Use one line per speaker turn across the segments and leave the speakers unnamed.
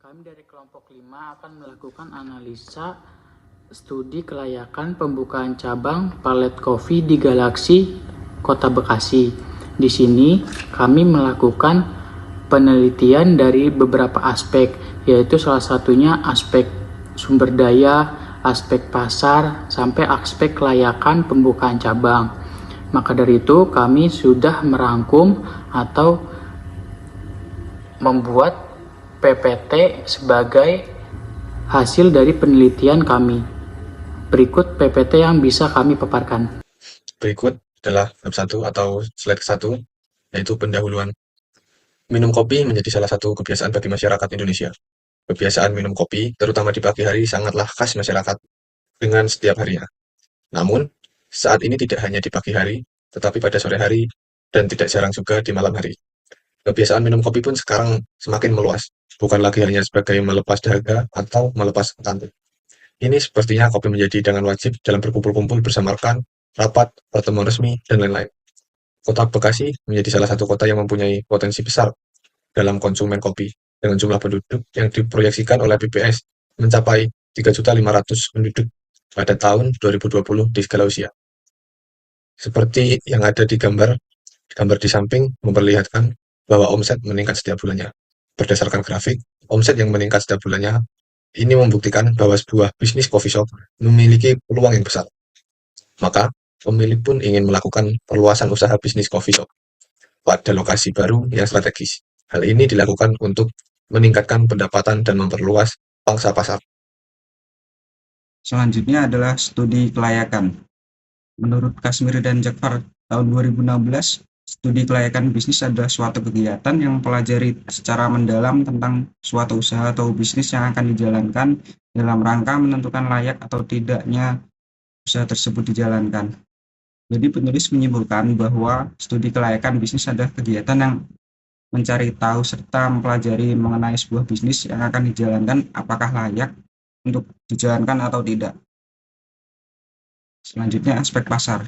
Kami dari kelompok 5 akan melakukan analisa studi kelayakan pembukaan cabang Palet Coffee di Galaxy Kota Bekasi. Di sini kami melakukan penelitian dari beberapa aspek, yaitu salah satunya aspek sumber daya, aspek pasar, sampai aspek kelayakan pembukaan cabang. Maka dari itu kami sudah merangkum atau membuat PPT sebagai hasil dari penelitian kami. Berikut PPT yang bisa kami paparkan.
Berikut adalah bab 1 atau slide ke-1, yaitu pendahuluan. Minum kopi menjadi salah satu kebiasaan bagi masyarakat Indonesia. Kebiasaan minum kopi, terutama di pagi hari, sangatlah khas masyarakat dengan setiap harinya. Namun, saat ini tidak hanya di pagi hari, tetapi pada sore hari, dan tidak jarang juga di malam hari. Kebiasaan minum kopi pun sekarang semakin meluas, bukan lagi hanya sebagai melepas dahaga atau melepas kantuk. Ini sepertinya kopi menjadi hidangan wajib dalam berkumpul-kumpul bersama rekan, rapat, pertemuan resmi, dan lain-lain. Kota Bekasi menjadi salah satu kota yang mempunyai potensi besar dalam konsumen kopi, dengan jumlah penduduk yang diproyeksikan oleh BPS mencapai 3.500.000 penduduk pada tahun 2020 di skala usia. Seperti yang ada di gambar di samping memperlihatkan bahwa omset meningkat setiap bulannya. Berdasarkan grafik, omset yang meningkat setiap bulannya ini membuktikan bahwa sebuah bisnis coffee shop memiliki peluang yang besar. Maka, pemilik pun ingin melakukan perluasan usaha bisnis coffee shop pada lokasi baru yang strategis. Hal ini dilakukan untuk meningkatkan pendapatan dan memperluas pangsa pasar.
Selanjutnya adalah studi kelayakan. Menurut Kasmir dan Jakfar tahun 2016, studi kelayakan bisnis adalah suatu kegiatan yang mempelajari secara mendalam tentang suatu usaha atau bisnis yang akan dijalankan dalam rangka menentukan layak atau tidaknya usaha tersebut dijalankan. Jadi penulis menyimpulkan bahwa studi kelayakan bisnis adalah kegiatan yang mencari tahu serta mempelajari mengenai sebuah bisnis yang akan dijalankan apakah layak untuk dijalankan atau tidak. Selanjutnya aspek pasar.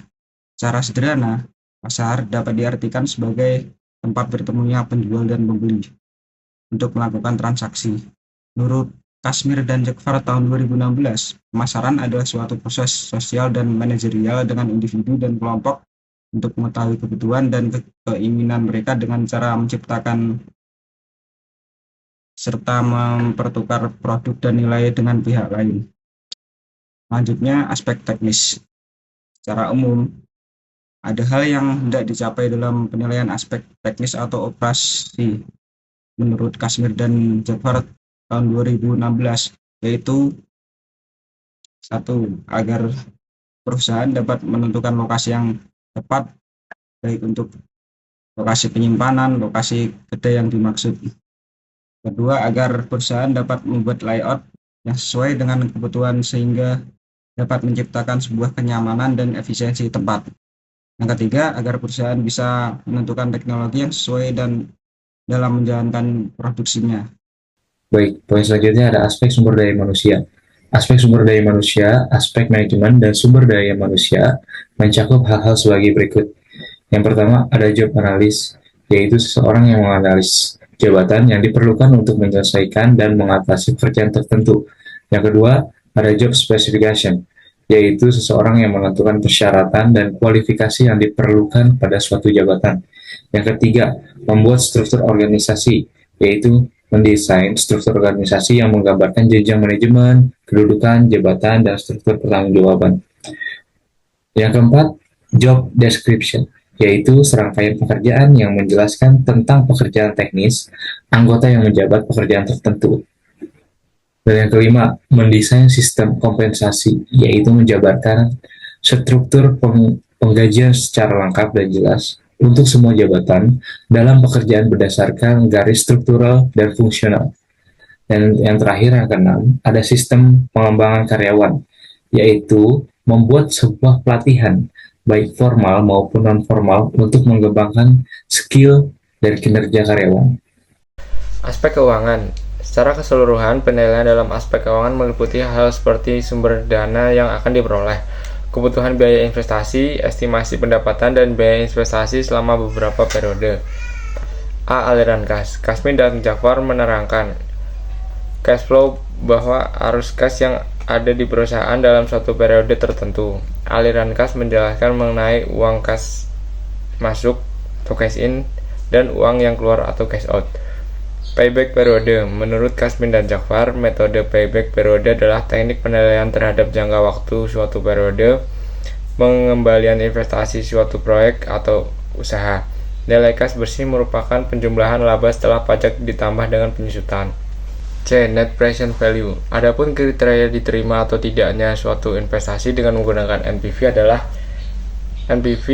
Secara sederhana, pasar dapat diartikan sebagai tempat bertemunya penjual dan pembeli untuk melakukan transaksi. Menurut Kasmir dan Jakfar tahun 2016, pemasaran adalah suatu proses sosial dan manajerial dengan individu dan kelompok untuk mengetahui kebutuhan dan keinginan mereka dengan cara menciptakan serta mempertukar produk dan nilai dengan pihak lain. Selanjutnya, aspek teknis. Secara umum, ada hal yang hendak dicapai dalam penilaian aspek teknis atau operasi. Menurut Kasmir dan Jakfar tahun 2016, yaitu 1. Agar perusahaan dapat menentukan lokasi yang tepat, baik untuk lokasi penyimpanan, lokasi kedai yang dimaksud. Kedua, agar perusahaan dapat membuat layout yang sesuai dengan kebutuhan sehingga dapat menciptakan sebuah kenyamanan dan efisiensi tempat. Yang ketiga, agar perusahaan bisa menentukan teknologi yang sesuai dan dalam menjalankan produksinya.
Baik, poin selanjutnya ada aspek sumber daya manusia. Aspek sumber daya manusia, aspek manajemen, dan sumber daya manusia mencakup hal-hal sebagai berikut. Yang pertama, ada job analis, yaitu seseorang yang menganalisis jabatan yang diperlukan untuk menyelesaikan dan mengatasi pekerjaan tertentu. Yang kedua, ada job specification, yaitu seseorang yang menentukan persyaratan dan kualifikasi yang diperlukan pada suatu jabatan. Yang ketiga, membuat struktur organisasi, yaitu mendesain struktur organisasi yang menggambarkan jenjang manajemen, kedudukan, jabatan, dan struktur pertanggungjawaban. Yang keempat, job description, yaitu serangkaian pekerjaan yang menjelaskan tentang pekerjaan teknis anggota yang menjabat pekerjaan tertentu. Dan yang kelima, mendesain sistem kompensasi, yaitu menjabarkan struktur penggajian secara lengkap dan jelas untuk semua jabatan dalam pekerjaan berdasarkan garis struktural dan fungsional. Dan yang terakhir, yang keenam, ada sistem pengembangan karyawan, yaitu membuat sebuah pelatihan, baik formal maupun non-formal, untuk mengembangkan skill dan kinerja karyawan.
Aspek keuangan. Secara keseluruhan, penilaian dalam aspek keuangan meliputi hal seperti sumber dana yang akan diperoleh, kebutuhan biaya investasi, estimasi pendapatan, dan biaya investasi selama beberapa periode. A. Aliran kas. Kasmir dan Jakfar menerangkan, cash flow bahwa arus kas yang ada di perusahaan dalam suatu periode tertentu. Aliran kas menjelaskan mengenai uang kas masuk atau cash in dan uang yang keluar atau cash out. Payback periode. Menurut Kasmin dan Jafar, metode payback periode adalah teknik penilaian terhadap jangka waktu suatu periode pengembalian investasi suatu proyek atau usaha. Nilai kas bersih merupakan penjumlahan laba setelah pajak ditambah dengan penyusutan. C. Net present value. Adapun kriteria diterima atau tidaknya suatu investasi dengan menggunakan NPV adalah NPV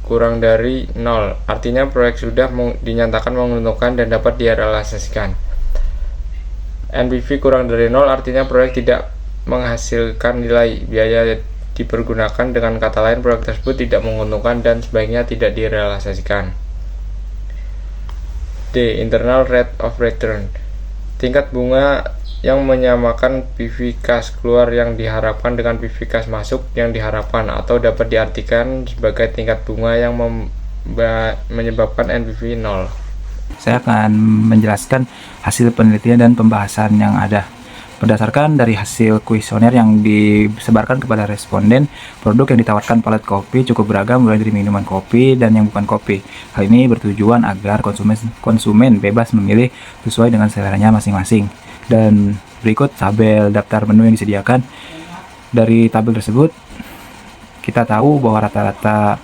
kurang dari 0, artinya proyek sudah dinyatakan menguntungkan dan dapat direalisasikan. NPV kurang dari 0 artinya proyek tidak menghasilkan nilai. Biaya dipergunakan, dengan kata lain proyek tersebut tidak menguntungkan dan sebaiknya tidak direalisasikan. D. Internal rate of return. Tingkat bunga yang menyamakan PV kas keluar yang diharapkan dengan PV kas masuk yang diharapkan, atau dapat diartikan sebagai tingkat bunga yang menyebabkan NPV 0.
Saya akan menjelaskan hasil penelitian dan pembahasan yang ada. Berdasarkan dari hasil kuesioner yang disebarkan kepada responden, produk yang ditawarkan Palet Kopi cukup beragam, mulai dari minuman kopi dan yang bukan kopi. Hal ini bertujuan agar konsumen bebas memilih sesuai dengan seleranya masing-masing. Dan berikut tabel daftar menu yang disediakan. Dari tabel tersebut, kita tahu bahwa rata-rata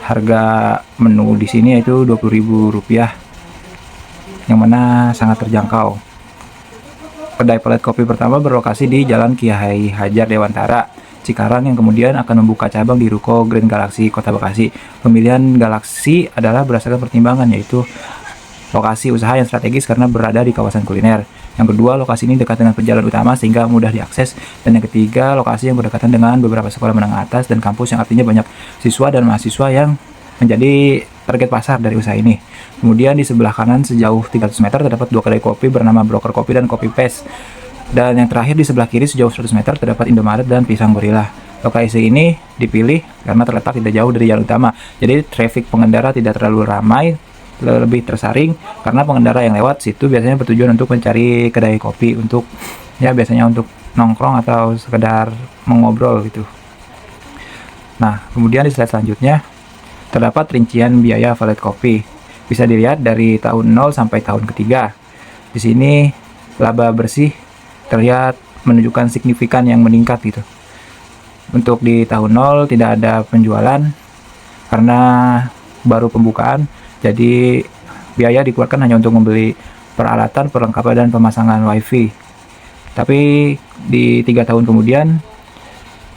harga menu di sini yaitu Rp20.000, yang mana sangat terjangkau. Kedai Palet Kopi pertama berlokasi di Jalan Kiai Hajar Dewantara, Cikarang, yang kemudian akan membuka cabang di Ruko Grand Galaxy, Kota Bekasi. Pemilihan Galaxy adalah berdasarkan pertimbangan, yaitu lokasi usaha yang strategis karena berada di kawasan kuliner. Yang kedua, lokasi ini dekat dengan jalan utama sehingga mudah diakses. Dan yang ketiga, lokasi yang berdekatan dengan beberapa sekolah menengah atas dan kampus, yang artinya banyak siswa dan mahasiswa yang menjadi target pasar dari usaha ini. Kemudian di sebelah kanan sejauh 300 meter terdapat dua kedai kopi bernama Broker Kopi dan Kopi Pes. Dan yang terakhir di sebelah kiri sejauh 100 meter terdapat Indomaret dan Pisang Gorilla. Lokasi ini dipilih karena terletak tidak jauh dari jalan utama. Jadi traffic pengendara tidak terlalu ramai, lebih tersaring karena pengendara yang lewat situ biasanya bertujuan untuk mencari kedai kopi untuk biasanya untuk nongkrong atau sekedar mengobrol gitu. Nah, kemudian di slide selanjutnya terdapat rincian biaya Palet Kopi. Bisa dilihat dari tahun 0 sampai tahun ketiga. Di sini laba bersih terlihat menunjukkan signifikan yang meningkat gitu. Untuk di tahun 0 tidak ada penjualan karena baru pembukaan, jadi biaya dikeluarkan hanya untuk membeli peralatan, perlengkapan, dan pemasangan wifi. Tapi di 3 tahun kemudian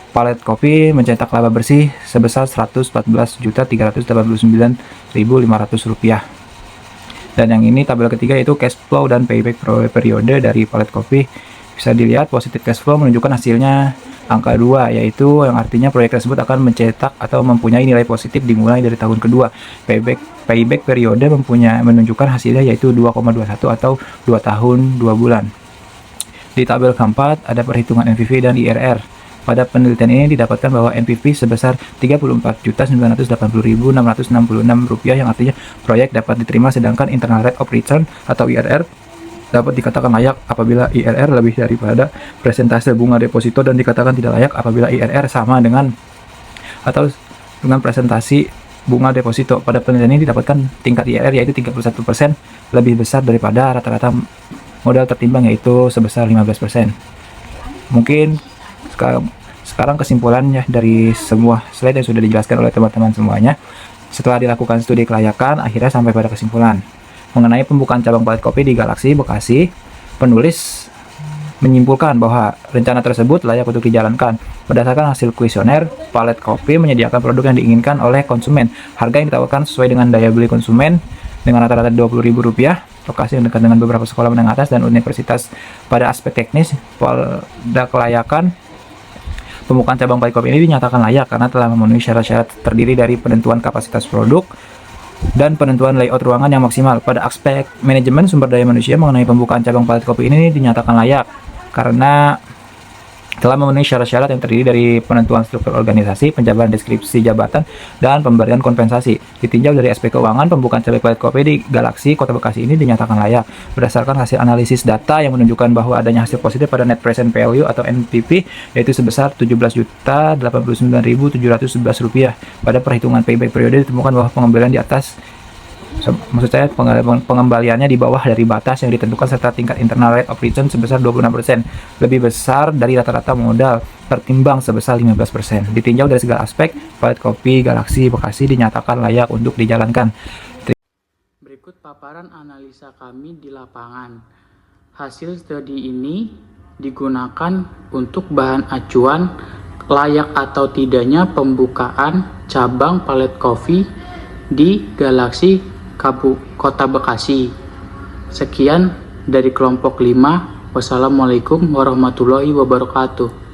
Palet Kopi mencetak laba bersih sebesar Rp114.389.500. Dan yang ini tabel ketiga yaitu cash flow dan payback periode dari Palet Kopi. Bisa dilihat positif cash flow menunjukkan hasilnya angka 2, yaitu yang artinya proyek tersebut akan mencetak atau mempunyai nilai positif dimulai dari tahun kedua. Payback periode menunjukkan hasilnya yaitu 2,21 atau 2 tahun 2 bulan. Di tabel keempat ada perhitungan NPV dan IRR. Pada penelitian ini didapatkan bahwa NPV sebesar Rp34.980.666, yang artinya proyek dapat diterima, sedangkan internal rate of return atau IRR dapat dikatakan layak apabila IRR lebih daripada persentase bunga deposito, dan dikatakan tidak layak apabila IRR sama dengan atau dengan presentasi bunga deposito. Pada penelitian ini didapatkan tingkat IRR yaitu 31%, lebih besar daripada rata-rata modal tertimbang yaitu sebesar 15%. Mungkin sekarang kesimpulannya dari semua slide yang sudah dijelaskan oleh teman-teman semuanya. Setelah dilakukan studi kelayakan, akhirnya sampai pada kesimpulan mengenai pembukaan cabang Palet Kopi di Galaxy Bekasi. Penulis menyimpulkan bahwa rencana tersebut layak untuk dijalankan. Berdasarkan hasil kuesioner, Palet Kopi menyediakan produk yang diinginkan oleh konsumen. Harga yang ditawarkan sesuai dengan daya beli konsumen dengan rata-rata Rp20.000. Lokasi yang dekat dengan beberapa sekolah menengah atas dan universitas. Pada aspek teknis, pada kelayakan, pembukaan cabang Palet Kopi ini dinyatakan layak karena telah memenuhi syarat-syarat terdiri dari penentuan kapasitas produk dan penentuan layout ruangan yang maksimal. Pada aspek manajemen sumber daya manusia mengenai pembukaan cabang Palet Kopi ini dinyatakan layak karena telah memenuhi syarat-syarat yang terdiri dari penentuan struktur organisasi, penjabaran deskripsi jabatan, dan pemberian kompensasi. Ditinjau dari aspek keuangan, pembukaan cabang Palet Kopi di Galaksi Kota Bekasi ini dinyatakan layak berdasarkan hasil analisis data yang menunjukkan bahwa adanya hasil positif pada net present value atau NPV, yaitu sebesar Rp17.089.711 pada perhitungan payback periode. Ditemukan bahwa pengembalian di atas, maksud saya pengembaliannya di bawah dari batas yang ditentukan, serta tingkat internal rate of return sebesar 26%, lebih besar dari rata-rata modal tertimbang sebesar 15%. Ditinjau dari segala aspek, Palet Kopi Galaksi Bekasi dinyatakan layak untuk dijalankan.
Berikut paparan analisa kami di lapangan. Hasil studi ini digunakan untuk bahan acuan layak atau tidaknya pembukaan cabang Palet Kopi di Galaksi Kota Bekasi. Sekian dari kelompok 5. Wassalamualaikum warahmatullahi wabarakatuh.